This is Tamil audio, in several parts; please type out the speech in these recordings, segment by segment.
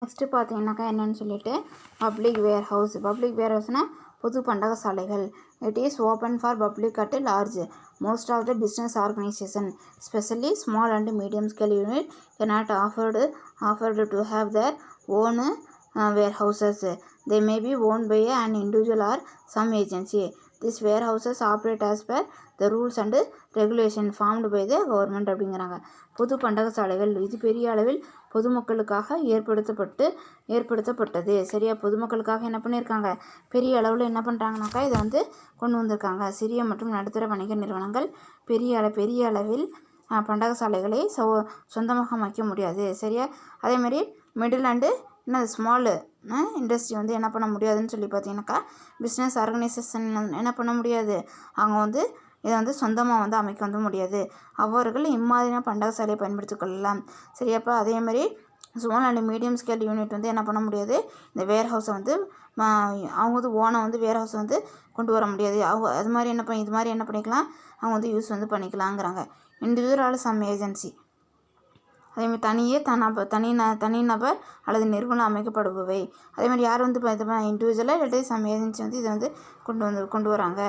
நெக்ஸ்ட்டு பார்த்தீங்கன்னாக்கா என்னென்னு சொல்லிட்டு பப்ளிக் வேர்ஹவுஸ்னால் பொது பண்டக சாலைகள். It is open for public at large. Most of the business organisation specially small and medium scale unit cannot offered to have their own warehouses. They may be owned by an individual or some agency. These warehouses operate as per the rules and regulation formed by the government அப்படிங்கிறாங்க. பொது பண்டக சாலைகள் இது பெரிய அளவில் பொதுமக்களுக்காக ஏற்படுத்தப்பட்டது. சரியா, பொதுமக்களுக்காக என்ன பண்ணியிருக்காங்க, பெரிய அளவில் என்ன பண்ணுறாங்கனாக்கா இதை வந்து கொண்டு வந்திருக்காங்க. சிறிய மற்றும் நடுத்தர வணிக நிறுவனங்கள் பெரிய அளவில் பண்டக சாலைகளை சொந்தமாக அமைக்க முடியாது. சரியா, அதேமாதிரி மிடில் அண்டு ஸ்மால் இண்டஸ்ட்ரி வந்து என்ன பண்ண முடியாதுன்னு சொல்லி பார்த்தீங்கன்னாக்கா பிஸ்னஸ் ஆர்கனைசேஷன் என்ன பண்ண முடியாது, அவங்க வந்து இதை வந்து சொந்தமாக வந்து அமைக்க வந்து முடியாது. அவர்கள் இம்மாதிரியான பண்டக சாலையை பயன்படுத்தி கொள்ளலாம். சரியாப்பா, அதேமாதிரி small and medium scale unit வந்து என்ன பண்ண முடியாது, இந்த வேர்ஹவுஸை வந்து அவங்க வந்து ஓனை வந்து வேர்ஹவுஸை வந்து கொண்டு வர முடியாது. அவங்க இது மாதிரி என்ன பண்ணிக்கலாம், அவங்க வந்து யூஸ் வந்து பண்ணிக்கலாங்கிறாங்க. இண்டிவிஜுவல் ஆல் சம் ஏஜென்சி, அதேமாதிரி தனிநபர் அல்லது நிறுவனம் அமைக்கப்படுபவை. அதேமாதிரி யார் வந்து இண்டிவிஜுவலாக இல்லாட்டி சம் ஏஜென்சி வந்து இதை வந்து கொண்டு வராங்க.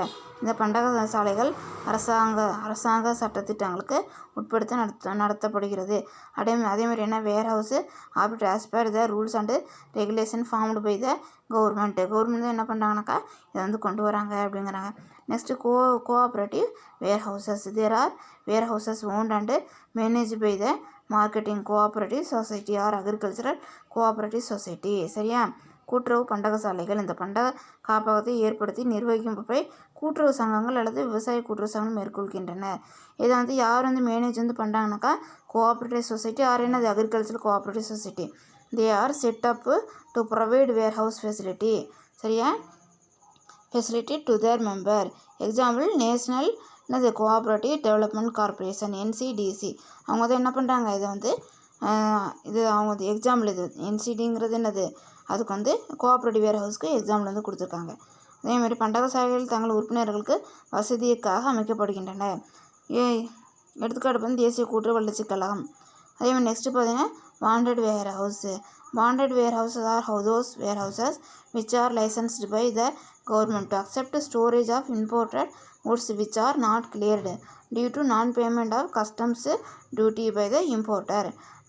இந்த பண்டக சாலைகள் அரசாங்க சட்டத்திட்டங்களுக்கு உட்படுத்த நடத்தப்படுகிறது. அதேமாதிரி என்ன, warehouse operate as per the rules and regulation formed by the government தான் என்ன பண்ணுறாங்கனாக்கா இதை வந்து கொண்டு வராங்க அப்படிங்கிறாங்க. Next cooperative warehouses. There are warehouses owned and manage by the marketing cooperative society or agricultural cooperative society. சரியா, கூட்டுறவு பண்டக சாலைகள் இந்த பண்டக காப்பகத்தை ஏற்படுத்தி நிர்வகிக்கும் பொறுப்பை கூட்டுறவு சங்கங்கள் அல்லது விவசாய கூட்டுறவு சங்கங்கள் மேற்கொள்கின்றன. இதை வந்து யார் வந்து மேனேஜ் வந்து பண்ணுறாங்கனாக்கா கோஆப்ரேட்டிவ் சொசைட்டி ஆர் என்னது agricultural cooperative society. They are set up to provide warehouse facility. சரியா, facility to their member. Example national cooperative development corporation NCDC. அவங்க தான் என்ன பண்ணுறாங்க, இதை வந்து இது அவங்க எக்ஸாம்பிள் இது NCDங்கிறது என்னது, அதுக்கு வந்து கோஆப்ரேட்டிவ் வேர்ஹவுஸ்க்கு எக்ஸாம்பிள் வந்து கொடுத்துருக்காங்க. அதேமாதிரி பண்டக சாலைகள் தங்கள் உறுப்பினர்களுக்கு வசதிக்காக அமைக்கப்படுகின்றன. எடுத்துக்காட்டு வந்து தேசிய கூட்டுறவு வளர்ச்சி கழகம். அதேமாதிரி நெக்ஸ்ட்டு பார்த்தீங்கன்னா bonded warehouses are those warehouses which are licensed by the government to accept storage of imported goods which are not cleared due to non-payment of customs duty by the importer.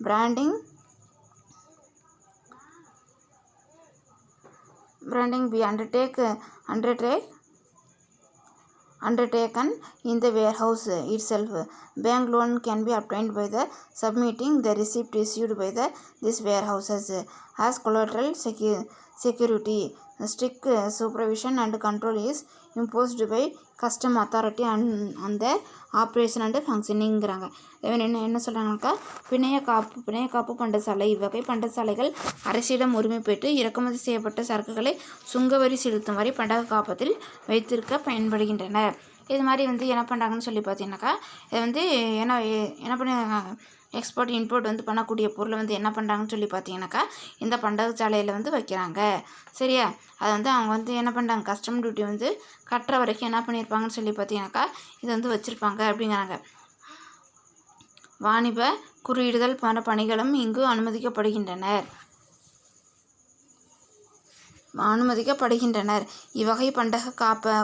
Branding be undertaken in the warehouse itself. Bank loan can be obtained by the submitting the receipt issued by these warehouses as collateral security. Strict supervision and control is imposed by custom authority on the operation and functioningங்கிறாங்க. என்ன சொல்கிறாங்கனாக்கா பிணைய காப்பு பண்டசாலை. இவ்வகை பண்டசாலைகள் அரசிடம் உரிமை பெற்று இறக்குமதி செய்யப்பட்ட சரக்குகளை சுங்கவரி செலுத்தும் வரை பண்டக காப்பத்தில் வைத்திருக்க பயன்படுகின்றன. இது மாதிரி வந்து என்ன பண்ணுறாங்கன்னு சொல்லி பார்த்தீங்கன்னாக்கா இதை வந்து என்ன பண்ணுறாங்க, எக்ஸ்போர்ட் இம்போர்ட் வந்து பண்ணக்கூடிய பொருளை வந்து என்ன பண்ணுறாங்கன்னு சொல்லி பார்த்தீங்கன்னாக்கா இந்த பண்டக சாலையில் வந்து வைக்கிறாங்க. சரியா, அதை வந்து அவங்க வந்து என்ன பண்ணுறாங்க, கஸ்டம் டியூட்டி வந்து கட்டுற வரைக்கும் என்ன பண்ணியிருப்பாங்கன்னு சொல்லி பார்த்தீங்கன்னாக்கா இதை வந்து வச்சுருப்பாங்க அப்படிங்கிறாங்க. வாணிப குறியீடுதல் போன்ற பணிகளும் இங்கு அனுமதிக்கப்படுகின்றனர். இவ்வகை பண்டக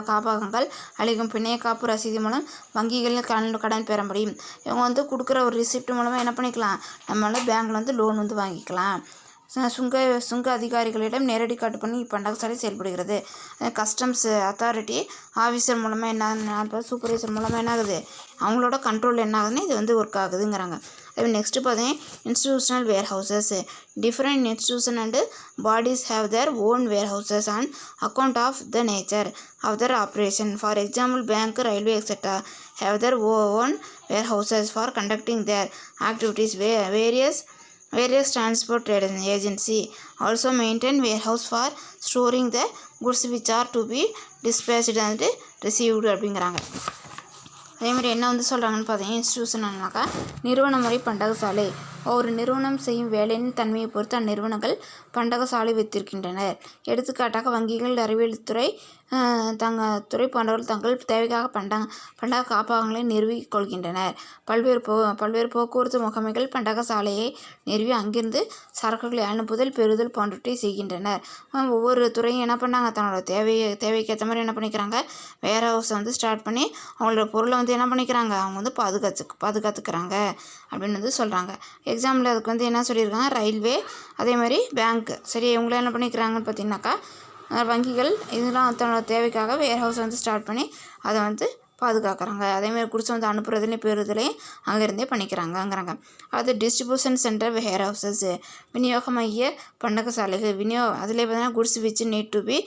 காப்பகங்கள் அளிக்கும் பிணைய காப்பு ரசீது மூலம் வங்கிகளில் கடன் பெற முடியும். இவங்க வந்து கொடுக்குற ஒரு ரிசிப்ட் மூலமாக என்ன பண்ணிக்கலாம், நம்மளால பேங்க்கில் வந்து லோன் வந்து வாங்கிக்கலாம். சுங்க அதிகாரிகளிடம் நேரடி கட்டுப்பணி இப்பண்டக சாலை செயல்படுகிறது. கஸ்டம்ஸ் அத்தாரிட்டி ஆஃபீஸர் மூலமாக என்ன சூப்பர்வைசர் மூலமாக என்ன ஆகுது, அவங்களோட கண்ட்ரோல் என்ன ஆகுதுன்னு இது வந்து ஒர்க் ஆகுதுங்கிறாங்க. அது நெக்ஸ்ட்டு பார்த்தீங்கன்னா institutional warehouses. Different institution and bodies have their own warehouses on account of the nature of their operation. For example bank, railway etcetera have their own warehouses for conducting their activities. Various transport agency also maintain warehouse for storing the goods which are to be dispatched and received அப்படிங்கிறாங்க. அதேமாதிரி என்ன வந்து சொல்கிறாங்கன்னு பார்த்தீங்கன்னா இன்ஸ்டிடியூஷன்னாக்கா நிறுவன முறை பண்டக சாலை. ஒரு நிறுவனம் செய்யும் வேலையின் தன்மையை பொறுத்து அந்நிறுவனங்கள் பண்டகசாலை வைத்திருக்கின்றனர். எடுத்துக்காட்டாக வங்கிகள், அறிவியல் துறை துறை போன்றவர்கள் தங்கள் தேவைக்காக பண்டக காப்பகங்களை நிறுவிக் கொள்கின்றனர். பல்வேறு போக்குவரத்து முகமைகள் பண்டகசாலையை நிறுவி அங்கிருந்து சரக்குகளை அனுப்புதல், பெறுதல் போன்றவற்றை செய்கின்றனர். ஒவ்வொரு துறையும் என்ன பண்ணாங்க, தன்னோட தேவைக்கு ஏற்ற மாதிரி என்ன பண்ணிக்கிறாங்க, வேர் ஹவுஸை ஸ்டார்ட் பண்ணி அவங்களோட பொருளை என்ன பண்ணிக்கிறாங்க, அவங்க பாதுகாத்துக்கிறாங்க அப்படின்னு சொல்கிறாங்க. எக்ஸாம்பிள் அதுக்கு என்ன சொல்லியிருக்காங்க, ரயில்வே, அதே மாதிரி பேங்க். சரி, இவங்கள என்ன பண்ணிக்கிறாங்கன்னு பார்த்தீங்கன்னாக்கா, வங்கிகள் இதெல்லாம் தன்னோட தேவைக்காக வேர் ஹவுஸை ஸ்டார்ட் பண்ணி அதை பாதுகாக்கிறாங்க. அதேமாதிரி குடிச்சு அனுப்புறதுலேயும் பெறுதலையும் அங்கேருந்தே பண்ணிக்கிறாங்கங்கிறாங்க. அது டிஸ்ட்ரிபியூஷன் சென்டர், வேர் ஹவுசஸ், விநியோக மைய பண்டகசாலைகள். அதிலே பார்த்தீங்கன்னா goods which need to be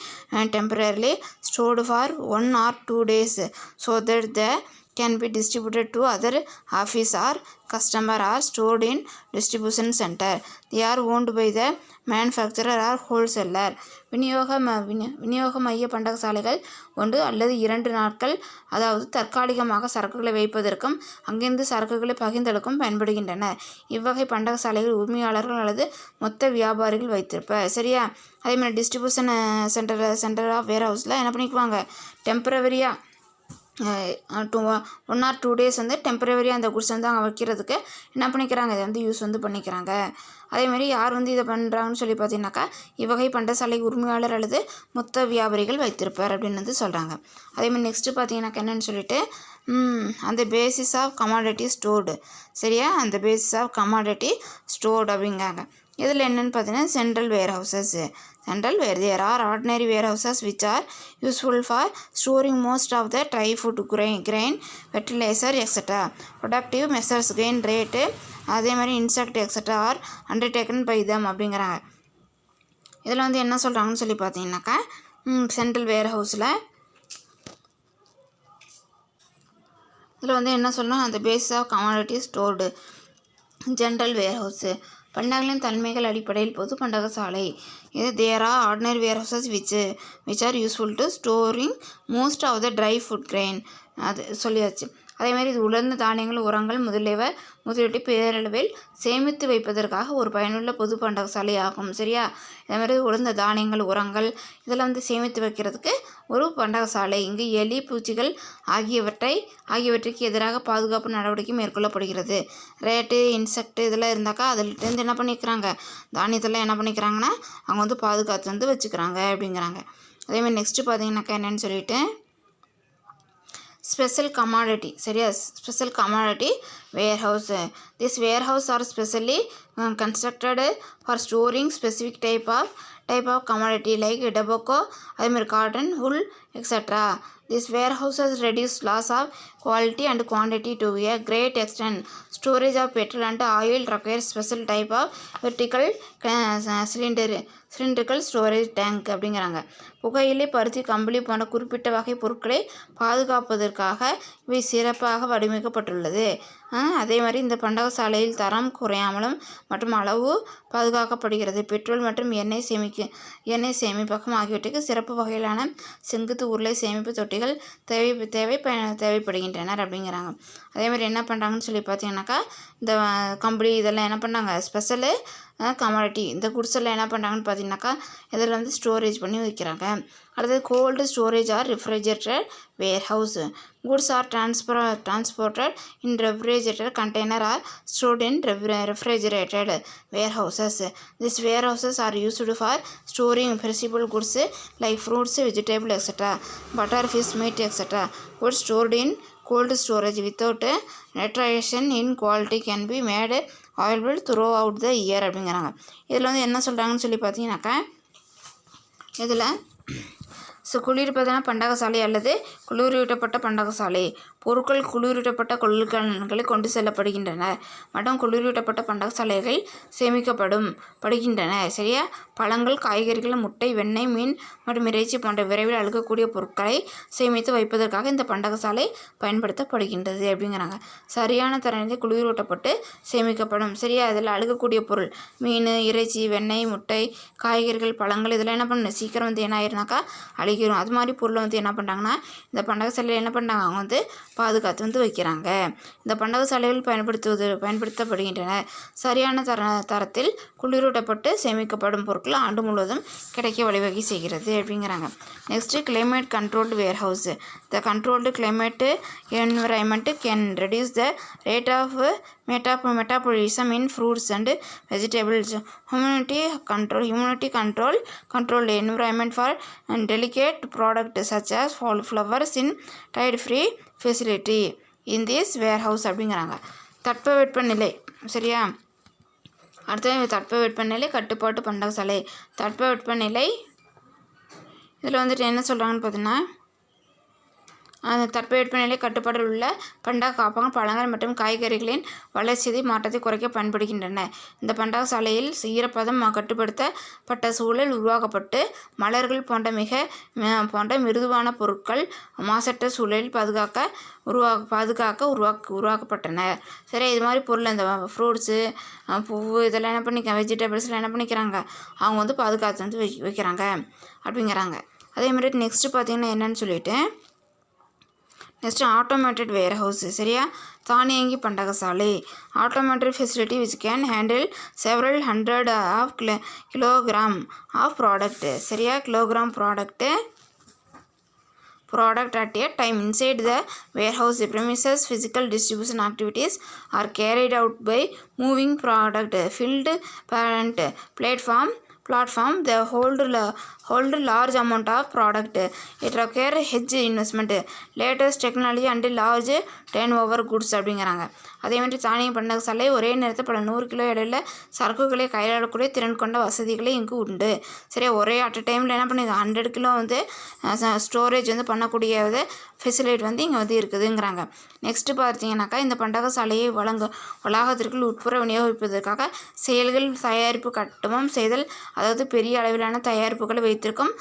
temporarily stored for 1 or 2 days so that they can be distributed to other office or customer or stored in distribution center. They are owned by the manufacturer or wholesaler. விநியோக மைய பண்டகசாலைகள் 1 அல்லது 2 நாட்கள், அதாவது தற்காலிகமாக சரக்குகளை வைப்பதற்கும் அங்கிருந்து சரக்குகளை பகிர்ந்தெடுக்கும் பயன்படுகின்றன. இவ்வகை பண்டகசாலைகள் உரிமையாளர்கள் அல்லது மொத்த வியாபாரிகள் வைத்திருப்பர். சரியா? அதேமாதிரி டிஸ்ட்ரிபியூஷன் சென்டர் ஆஃப் வேர் ஹவுஸில் என்ன பண்ணிக்குவாங்க, டெம்பரவரியாக 1 or 2 days டெம்பரவரியாக அந்த குட்ஸ் அங்கே வைக்கிறதுக்கு என்ன பண்ணிக்கிறாங்க, இதை யூஸ் பண்ணிக்கிறாங்க. அதேமாதிரி யார் இதை பண்ணுறாங்கன்னு சொல்லி பார்த்தீங்கன்னாக்கா, இவ்வகை பண்டகசாலை உரிமையாளர் அல்லது மொத்த வியாபாரிகள் வைத்திருப்பார் அப்படின்னு சொல்கிறாங்க. அதேமாதிரி நெக்ஸ்ட்டு பார்த்தீங்கன்னாக்கா என்னென்னு சொல்லிட்டு, அந்த பேசிஸ் ஆஃப் கமாடிட்டி ஸ்டோர்டு. சரியா? அந்த பேசிஸ் ஆஃப் கமாடிட்டி ஸ்டோர்டு அப்படிங்காங்க. இதில் என்னென்னு பார்த்தீங்கன்னா, central warehouses. There are ordinary warehouses which are useful for storing most of the dry food, grain, fertilizer, etc. Productive measures, gain rate, அதே மாதிரி insect etc. are undertaken by them அப்படிங்கிறாங்க. இதில் என்ன சொல்கிறாங்கன்னு சொல்லி பார்த்தீங்கன்னாக்கா, சென்ட்ரல் வேர் ஹவுஸில் இதில் என்ன சொல்லணும், அந்த basis of commodity stored. General warehouse பண்டகங்களின் தன்மைகள் அடிப்படையில் பொது பண்டகசாலை. இது there are ordinary warehouses which are useful to storing most of the dry food grain. அது சொல்லியாச்சு. அதேமாதிரி இது உலர்ந்த தானியங்கள், உரங்கள் முதலீட்டை பேரளவில் சேமித்து வைப்பதற்காக ஒரு பயனுள்ள பொது பண்டகசாலை ஆகும். சரியா? அதேமாதிரி உலர்ந்த தானியங்கள், உரங்கள் இதெல்லாம் சேமித்து வைக்கிறதுக்கு ஒரு பண்டகசாலை. இங்கு எலி, பூச்சிகள் ஆகியவற்றுக்கு எதிராக பாதுகாப்பு நடவடிக்கை மேற்கொள்ளப்படுகிறது. ரேட்டு, இன்செக்ட் இதெல்லாம் இருந்தாக்கா அதிலிருந்து என்ன பண்ணிக்கிறாங்க, தானியத்தெல்லாம் என்ன பண்ணிக்கிறாங்கன்னா அவங்க பாதுகாத்து வச்சுக்கிறாங்க அப்படிங்கிறாங்க. அதேமாதிரி நெக்ஸ்ட்டு பார்த்தீங்கன்னாக்கா என்னென்னு சொல்லிட்டு, ஸ்பெஷல் கமாடிட்டி. சரியா? Special commodity warehouse. This warehouse are specially constructed for storing specific type of commodity like tobacco, அதேமாதிரி cotton, wool, etc. These warehouses reduce loss of quality and quantity to a great extent. Storage of petrol and oil requires special type of vertical cylindrical storage tank அப்படிங்கிறாங்க. புகையிலை, பருத்தி, கம்பளி போன்ற குறிப்பிட்ட வகை பொருட்களை பாதுகாப்பதற்காக இவை சிறப்பாக வடிவமைக்கப்பட்டுள்ளது. அதே மாதிரி இந்த பண்டகசாலையில் தரம் குறையாமலும் மற்றும் அளவு பாதுகாக்கப்படுகிறது. பெட்ரோல் மற்றும் எண்ணெய் சேமிப்பகம் ஆகியவற்றுக்கு சிறப்பு வகையிலான செங்குத்து உருளை சேமிப்பு தொட்டிகள் தேவைப்படுகின்றனர் அப்படிங்கிறாங்க. அதேமாதிரி என்ன பண்ணுறாங்கன்னு சொல்லி பார்த்தீங்கன்னாக்கா, இந்த கம்பளி இதெல்லாம் என்ன பண்ணாங்க, ஸ்பெஷலு கமாடிட்டி இந்த குட்ஸெல்லாம் என்ன பண்ணுறாங்கன்னு பார்த்தீங்கன்னாக்கா, இதில் ஸ்டோரேஜ் பண்ணி வைக்கிறாங்க. அடுத்தது cold storage or refrigerated warehouse. Goods are transported in refrigerated container or stored in refrigerated warehouses. These warehouses are used for storing perishable goods like fruits, vegetables, etc. Butter, fish, meat, etc. Goods stored in cold storage without deterioration in quality can be made available throughout the year அப்படிங்கிறாங்க. இதில் என்ன சொல்கிறாங்கன்னு சொல்லி பார்த்தீங்கன்னாக்கா, இதில் குளிர்பதன பண்டகசாலை அல்லது குளிரூட்டப்பட்ட பண்டகசாலை. பொருட்கள் குளிரூட்டப்பட்ட கொள்கலன்களை கொண்டு செல்லப்படுகின்றன மற்றும் குளிரூட்டப்பட்ட பண்டகசாலைகள் சேமிக்கப்படுகின்றன. சரியா? பழங்கள், காய்கறிகள், முட்டை, வெண்ணெய், மீன் மற்றும் இறைச்சி போன்ற விரைவில் அழுகக்கூடிய பொருட்களை சேமித்து வைப்பதற்காக இந்த பண்டகசாலை பயன்படுத்தப்படுகின்றது அப்படிங்கிறாங்க. சரியான தரணில் குளிரூட்டப்பட்டு சேமிக்கப்படும். சரியா? அதில் அழுகக்கூடிய பொருள் மீன், இறைச்சி, வெண்ணெய், முட்டை, காய்கறிகள், பழங்கள் இதெல்லாம் என்ன பண்ணணும், சீக்கிரம் என்ன ஆயிருனாக்கா அழுகிடும். அது மாதிரி பொருளை என்ன பண்ணுறாங்கன்னா இந்த பண்டகசாலையில் என்ன பண்ணுறாங்க, அவங்க பாதுகாத்து வந்து வைக்கிறாங்க. இந்த பண்டக சாலைகள் பயன்படுத்தப்படுகின்றன. சரியான தரத்தில் குளிரூட்டப்பட்டு சேமிக்கப்படும் பொருட்கள் ஆண்டு முழுவதும் கிடைக்க வழிவகை செய்கிறது அப்படிங்கிறாங்க. Next climate controlled warehouse. The controlled climate environment can reduce the rate of metabolism in fruits and vegetables. Humidity control environment for delicate products such as flowers in tide-free facility in this warehouse அப்படிங்கிறாங்க. தட்பவெப்பநிலை சரியா. அடுத்தது தட்பவெப்பநிலை கட்டுப்பாட்டு பண்டக சாலை. தட்பவெப்பநிலை இதில் வந்துட்டு என்ன சொல்கிறாங்கன்னு பார்த்தீங்கன்னா, அந்த தட்பவெப்பநிலை கட்டுப்பாட்டில் உள்ள பண்டக காப்பகங்கள் பழங்கள் மற்றும் காய்கறிகளின் வளர்ச்சிதை மாற்றத்தை குறைக்க பயன்படுகின்றன. இந்த பண்டக சாலையில் ஈரப்பதம் கட்டுப்படுத்தப்பட்ட சூழல் உருவாக்கப்பட்டு மலர்கள் போன்ற மிருதுவான பொருட்கள் மாசற்ற சூழலில் உருவாக்கப்பட்டன. சரி, இது மாதிரி பொருள் இந்த ஃப்ரூட்ஸு பூவு இதெல்லாம் என்ன பண்ணிக்க வெஜிடபிள்ஸ்லாம் என்ன பண்ணிக்கிறாங்க, அவங்க வந்து பாதுகாத்து வந்து வைக்கிறாங்க அப்படிங்கிறாங்க. அதேமாதிரி நெக்ஸ்ட்டு பார்த்திங்கன்னா என்னன்னு சொல்லிட்டு நெக்ஸ்ட்டு ஆட்டோமேட்டட் வேர்ஹவுஸ் சரியா. தானியங்கி பண்டக சாலை. Automated facility which can handle several hundred of kilogram of product சரியா. Kilogram product at a time inside the warehouse. The premises physical distribution activities are carried out by moving product filled platform. They hold large amount of product. It require hedge investment, latest technology and large turnover goods அப்படிங்கிறாங்க. அதேமாதிரி தானிய பண்டக சாலை ஒரே நேரத்தில் பல 100 கிலோ எடையில் சரக்குகளை கையாளக்கூடிய திறன் கொண்ட வசதிகளே இங்கு உண்டு. சரியா, ஒரே அட் டைமில் என்ன பண்ணுங்க 100 கிலோ வந்து ஸ்டோரேஜ் வந்து பண்ணக்கூடிய ஃபெசிலிட்டி வந்து இங்கே வந்து இருக்குதுங்கிறாங்க. நெக்ஸ்ட்டு பார்த்தீங்கன்னாக்கா இந்த பண்டக சாலையை வளாகத்திற்குள் உட்புற விநியோகிப்பதற்காக செயல்கள் தயாரிப்பு கட்டுமம் செய்தல், அதாவது பெரிய அளவிலான தயாரிப்புகளை வைத்திருக்கும்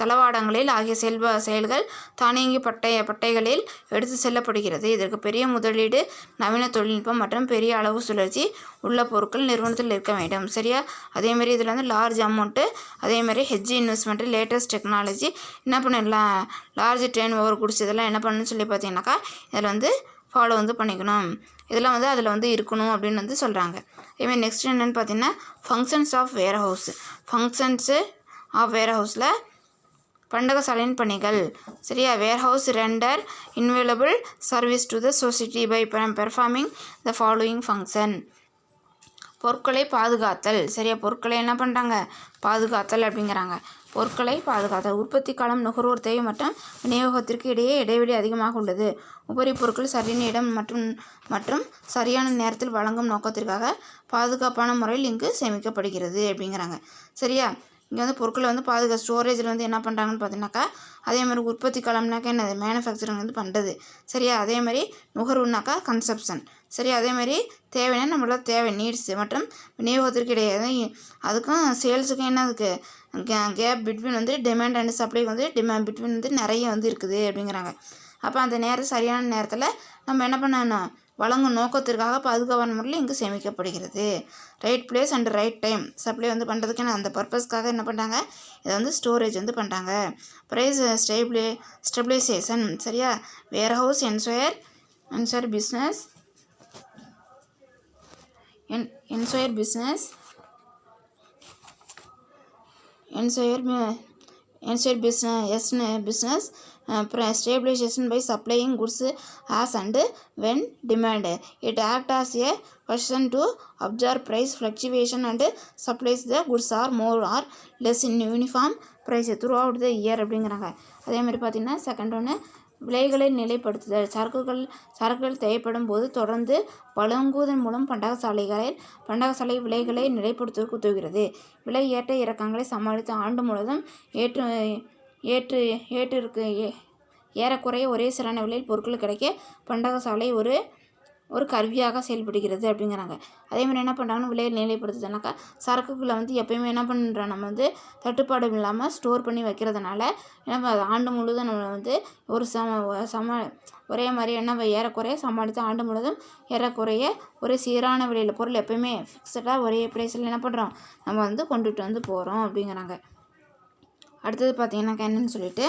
தளவாடங்களில் ஆகிய செயல்கள் தானியங்கி பட்டைகளில் எடுத்து செல்லப்படுகிறது. இதற்கு பெரிய முதலீடு, நவீன தொழில்நுட்பம் மற்றும் பெரிய அளவு சுழற்சி உள்ள பொருட்கள் நிறுவனத்தில் இருக்க வேண்டும். சரியா, அதேமாதிரி இதில் வந்து லார்ஜ் அமௌண்ட்டு, அதேமாதிரி ஹெட்ஜ் இன்வெஸ்ட்மெண்ட்டு, லேட்டஸ்ட் டெக்னாலஜி என்ன பண்ணிடலாம், லார்ஜ் டர்ன் ஓவர் குட்ஸ் இதெல்லாம் என்ன பண்ணணும்னு சொல்லி பார்த்தீங்கன்னாக்கா இதில் வந்து ஃபாலோ வந்து பண்ணிக்கணும். இதெல்லாம் வந்து அதில் வந்து இருக்கணும் அப்படின்னு வந்து சொல்கிறாங்க. இதேமாதிரி நெக்ஸ்ட் என்னென்னு பார்த்தீங்கன்னா ஃபங்க்ஷன்ஸ் ஆஃப் வேர்ஹவுஸில் பண்டக சாலையின் பணிகள் சரியா. Warehouse render invaluable service to the society by performing the following function. பொருட்களை பாதுகாத்தல் சரியா. பொருட்களை என்ன பண்ணுறாங்க, பாதுகாத்தல் அப்படிங்கிறாங்க. பொருட்களை பாதுகாத்தல். உற்பத்தி காலம், நுகர்வோர் தேவை மற்றும் விநியோகத்திற்கு இடையே இடைவெளி அதிகமாக உள்ளது. உபரி பொருட்கள் சரியான இடம் மற்றும் சரியான நேரத்தில் வழங்கும் நோக்கத்திற்காக பாதுகாப்பான முறையில் இங்கு சேமிக்கப்படுகிறது அப்படிங்கிறாங்க. சரியா, இங்கே வந்து பொருட்களை வந்து ஸ்டோரேஜில் வந்து என்ன பண்ணுறாங்கன்னு பார்த்தீங்கன்னாக்கா, அதேமாதிரி உற்பத்தி காலம்னாக்கா என்னது, மேனுஃபேக்சரிங் வந்து பண்ணுறது சரியா. அதேமாதிரி நுகர்வுனாக்கா கன்சப்ஷன் சரியா. அதேமாதிரி தேவைன்னா நம்மளோட தேவை நீட்ஸ் மற்றும் விநியோகத்திற்கு இடையே அதுக்கும் சேல்ஸுக்கும் என்ன இருக்குது கேப் பிட்வீன் வந்து டிமாண்ட் அண்ட் சப்ளை வந்து பிட்வீன் வந்து நிறைய வந்து இருக்குது அப்படிங்கிறாங்க. அப்போ அந்த சரியான நேரத்தில் நம்ம என்ன பண்ணணும், வழங்கும் நோக்கத்திற்காக பாதுகாப்பான முறையில் இங்கு சேமிக்கப்படுகிறது. Right place and right time supply வந்து பண்ணுறதுக்கு அந்த பர்பஸ்க்காக என்ன பண்ணுறாங்க, இதை வந்து ஸ்டோரேஜ் வந்து பண்ணுறாங்க. ப்ரைஸ் ஸ்டெபிலைசேஷன் சரியா. Warehouse ensure business stabilization by supplying goods as and when demand. It acts as a cushion to absorb price fluctuation and supplies the goods are more or less in uniform price throughout the year அப்படிங்கிறாங்க. அதேமாதிரி பார்த்தீங்கன்னா செகண்ட் ஒன்று விலைகளை நிலைப்படுத்துதல். சரக்குகள் தேவைப்படும் போது தொடர்ந்து வழங்குவதன் மூலம் பண்டக சாலை விலைகளை நிலைப்படுத்துவதற்கு உதவுகிறது. விலை ஏற்ற இறக்கங்களை சமாளித்து ஆண்டு முழுவதும் ஏறக்குறைய ஒரே சீரான விலையில் பொருட்கள் கிடைக்க பண்டக சாலை ஒரு கருவியாக செயல்படுகிறது அப்படிங்கிறாங்க. அதேமாதிரி என்ன பண்ணுறாங்கன்னா விலையை நிலைப்படுத்துதுனாக்கா சரக்குகளை வந்து எப்பயுமே என்ன பண்ணுறோம், நம்ம வந்து தட்டுப்பாடு இல்லாமல் ஸ்டோர் பண்ணி வைக்கிறதுனால என்ன ஆண்டு முழுவதும் நம்ம வந்து ஒரு ஒரே மாதிரி என்ன ஏறக்குறைய சமாளித்து ஆண்டு முழுவதும் ஏறக்குறைய ஒரு சீரான விலையில் பொருள் எப்பயுமே ஃபிக்ஸடாக ஒரே ப்ரைஸில் என்ன பண்ணுறோம், நம்ம வந்து கொண்டுட்டு வந்து போகிறோம் அப்படிங்கிறாங்க. அடுத்தது பார்த்தீங்கன்னாக்கா என்னன்னு சொல்லிட்டு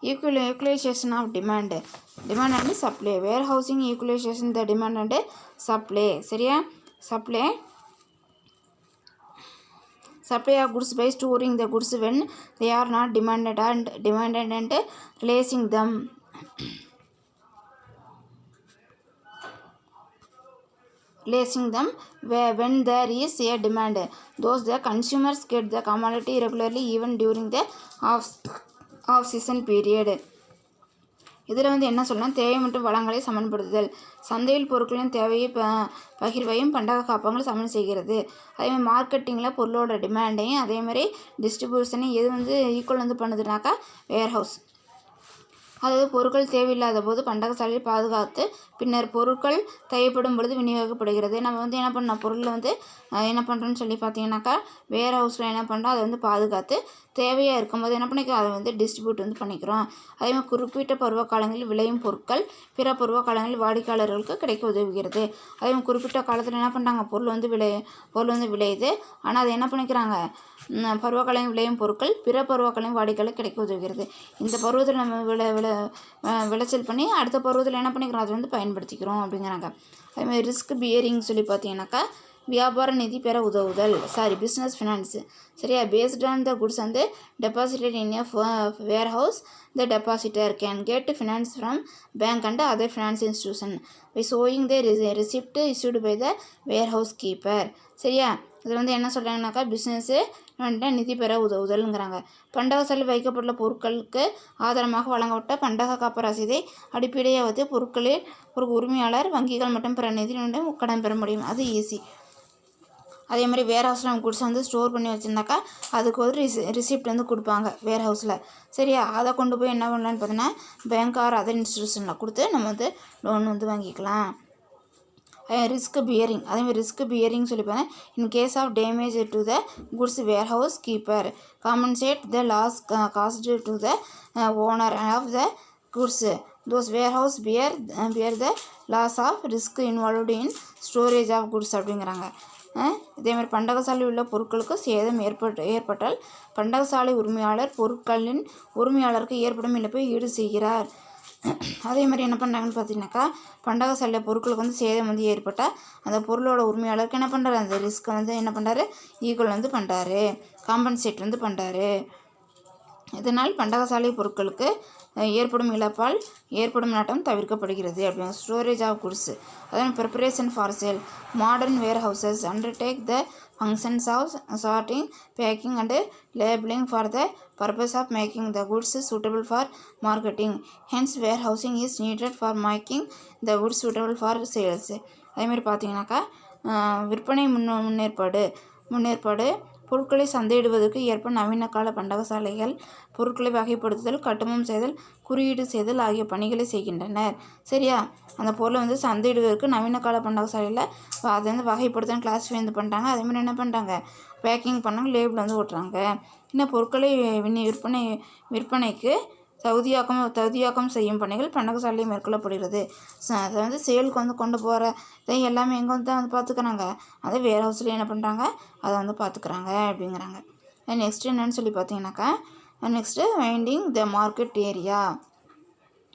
equalization of demand and supply. Warehousing equalization the demand and supply. சரியா? supply of goods by storing the goods when they are not demanded and releasing them when there is a demand. Those the consumers get the commodity regularly even during the off season period. இதில் வந்து என்ன சொல்லலாம், தேவை மற்றும் வளங்களை சமன்படுத்துதல். சந்தையில் பொருட்களின் தேவையை பகிர்வையும் பண்டக காப்பகங்கள் சமன் செய்கிறது. அதேமாதிரி மார்க்கெட்டிங்கில் பொருளோட டிமாண்டையும் அதேமாதிரி டிஸ்ட்ரிபியூஷனையும் எது வந்து ஈக்குவல் வந்து பண்ணுதுனாக்கா வேர்ஹவுஸ். அதாவது பொருட்கள் தேவையில்லாத போது பண்டகசாலையில் பாதுகாத்து பின்னர் பொருட்கள் தேவைப்படும் பொழுது விநியோகிக்கப்படுகிறது. நம்ம வந்து என்ன பண்ணோம், பொருளில் வந்து என்ன பண்ணுறோன்னு சொல்லி பார்த்தீங்கன்னாக்கா வேர் ஹவுஸில் என்ன பண்ணுறோம், அதை வந்து பாதுகாத்து தேவையாக இருக்கும்போது என்ன பண்ணிக்கிறோம், அதை வந்து டிஸ்ட்ரிபியூட் வந்து பண்ணிக்கிறோம். அதேமாதிரி குறிப்பிட்ட பருவ காலங்களில் விளையும் பொருட்கள் பிற பருவ காலங்களில் வாடிக்கையாளர்களுக்கு கிடைக்க உதவுகிறது. அதேமாதிரி குறிப்பிட்ட காலத்தில் என்ன பண்ணுறாங்க, பொருள் வந்து விளையுது, ஆனால் அதை என்ன பண்ணிக்கிறாங்க, பருவகாலம் விளையும் பொருட்கள் பிற பருவகாலம் வாடிக்கையாளருக்கு கிடைக்க உதவுகிறது. இந்த பருவத்தில் நம்ம விளைச்சல் பண்ணி அடுத்த பருவத்தில் என்ன பண்ணிக்கிறோம், அதை வந்து பயன்படுத்திக்கிறோம் அப்படிங்கிறாங்க. அதேமாதிரி ரிஸ்க் பியரிங் சொல்லி பார்த்தீங்கன்னாக்கா வியாபார நிதி பெற உதவுதல், பிஸ்னஸ் ஃபினான்ஸு. சரியா? பேஸ்ட் ஆன் த குட்ஸ் வந்து deposited in a warehouse the depositor can get finance from bank and other finance institution by showing the receipt issued by the warehouse keeper. சரியா? இதில் வந்து என்ன சொல்கிறாங்கனாக்கா பிஸ்னஸ்ஸு நிதி பெற உதவுதல்ங்கிறாங்க. பண்டகசாலை வைக்கப்பட்டுள்ள பொருட்களுக்கு ஆதாரமாக வழங்கப்பட்ட பண்டக காப்பு ரசீதை அடிப்படையாக வைத்து பொருட்களில் ஒரு உரிமையாளர் வங்கிகள் மற்றும் பிற நிதி கடன் பெற முடியும். அது ஈஸி. அதே மாதிரி வேர் ஹவுஸில் நம்ம குட்ஸ் வந்து ஸ்டோர் பண்ணி வச்சுருந்தாக்கா அதுக்கு ஒரு ரிசிப்ட் வந்து கொடுப்பாங்க வேர் ஹவுஸில். சரியா? அதை கொண்டு போய் என்ன பண்ணலான்னு பார்த்தீங்கன்னா பேங்க் ஆர் அதர் இன்ஸ்டிடியூஷனில் கொடுத்து நம்ம வந்து லோன் வந்து வாங்கிக்கலாம். Risk bearing. அதேமாதிரி ரிஸ்க் பியரிங் சொல்லி பார்த்தேன். In case of damage to the goods warehouse keeper compensate the loss cost to the owner of the goods. Those warehouse bear the loss of risk involved in storage of goods அப்படிங்கிறாங்க. இதேமாதிரி பண்டகசாலை உள்ள பொருட்களுக்கு சேதம் ஏற்பட்டால் பண்டகசாலை உரிமையாளர் பொருட்களின் உரிமையாளருக்கு ஏற்படும் இழப்பை ஈடு செய்கிறார். அதே மாதிரி என்ன பண்ணுறாங்கன்னு பார்த்தீங்கன்னாக்கா பண்டகசாலையில் பொருட்களுக்கு வந்து சேதம் வந்து ஏற்பட்டால் அந்த பொருளோட உரிமையாளருக்கு என்ன பண்ணுறாரு, அந்த ரிஸ்க்கை வந்து என்ன பண்ணுறாரு, ஈக்குவல் வந்து பண்ணுறாரு, காம்பன்சேட் வந்து பண்ணுறாரு. இதனால் பண்டகசாலை பொருட்களுக்கு ஏற்படும் இழப்பால் ஏற்படும் நட்டம் தவிர்க்கப்படுகிறது. அப்படிங்க ஸ்டோரேஜ் ஆஃப் குட்ஸ். அதான் preparation for sale. Modern warehouses undertake the functions of sorting, packing and labeling for the purpose of making the goods suitable for marketing. Hence warehousing is needed for making the goods suitable for sales. அதேமாதிரி பார்த்தீங்கன்னாக்கா விற்பனை முன்னேற்பாடு பொருட்களை சந்தையிடுவதற்கு ஏற்ப நவீன கால பண்டகசாலைகள் பொருட்களை வகைப்படுத்துதல், கட்டுமம் செய்தல், குறியீடு செய்தல் ஆகிய பணிகளை செய்கின்றனர். சரியா? அந்த பொருளை வந்து சந்தையிடுவதற்கு நவீன கால பண்டகசாலையில் அதை வந்து வகைப்படுத்தணும், கிளாஸிஃபை வந்து பண்ணுறாங்க. அதேமாதிரி என்ன பண்ணுறாங்க, பேக்கிங் பண்ணாங்க, லேபிள் வந்து ஓட்டுறாங்க. இன்னும் பொருட்களை விற்பனைக்கு தகுதியாக்கம் செய்யும் பணிகள் பண்டகசாலையில் மேற்கொள்ளப்படுகிறது. அதை வந்து சேலுக்கு வந்து கொண்டு போகிற இதை எல்லாமே எங்கே வந்து தான் வந்து பார்த்துக்கிறாங்க, அதை வேர் ஹவுஸில் என்ன பண்ணுறாங்க, அதை வந்து பார்த்துக்குறாங்க அப்படிங்கிறாங்க. நெக்ஸ்ட்டு என்னன்னு சொல்லி பார்த்தீங்கன்னாக்கா next winding the market area.